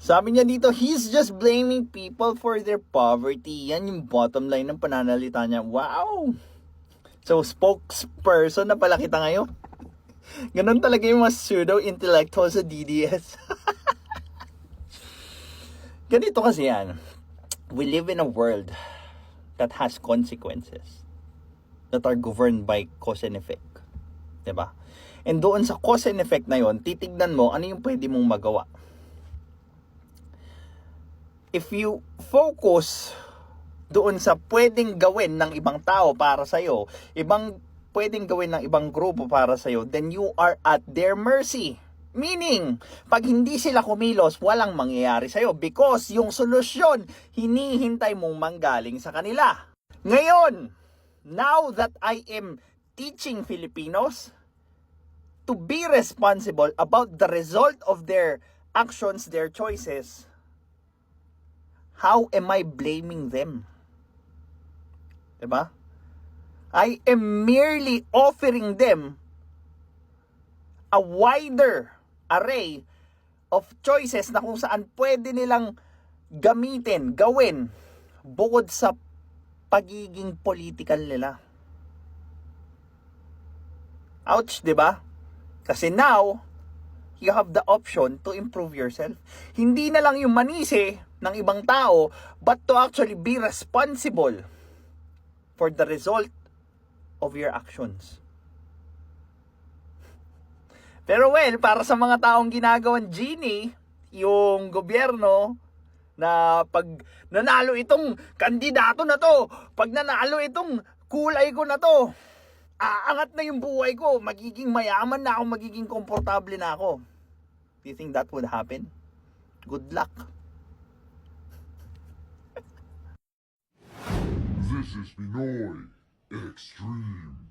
Sabi niya dito, he's just blaming people for their poverty. Yan yung bottom line ng pananalita niya. Wow! So, spokesperson na pala kita ngayon. Ganun talaga yung mga pseudo-intellectual sa DDS. Ganito kasi yan. We live in a world that has consequences that are governed by cause and effect. Diba? And doon sa cause and effect na yon, titignan mo ano yung pwede mong magawa. If you focus doon sa pwedeng gawin ng ibang tao para sa'yo, pwedeng gawin ng ibang grupo para sa'yo, then you are at their mercy. Meaning, pag hindi sila kumilos, walang mangyayari sa'yo because yung solusyon, hinihintay mong manggaling sa kanila. Ngayon, now that I am teaching Filipinos to be responsible about the result of their actions, their choices, how am I blaming them? Diba? I am merely offering them a wider array of choices na kung saan pwede nilang gamitin, gawin, bukod sa pagiging political nila. Ouch, diba? Kasi now, you have the option to improve yourself. Hindi na lang yung manisi ng ibang tao, but to actually be responsible for the result of your actions. Pero well, para sa mga taong ginagawang genie, yung gobyerno, na pag nanalo itong kandidato na to, pag nanalo itong kulay ko na to, aangat na yung buhay ko, magiging mayaman na ako, magiging komportable na ako. Do you think that would happen? Good luck. This is Pinoy Extreme.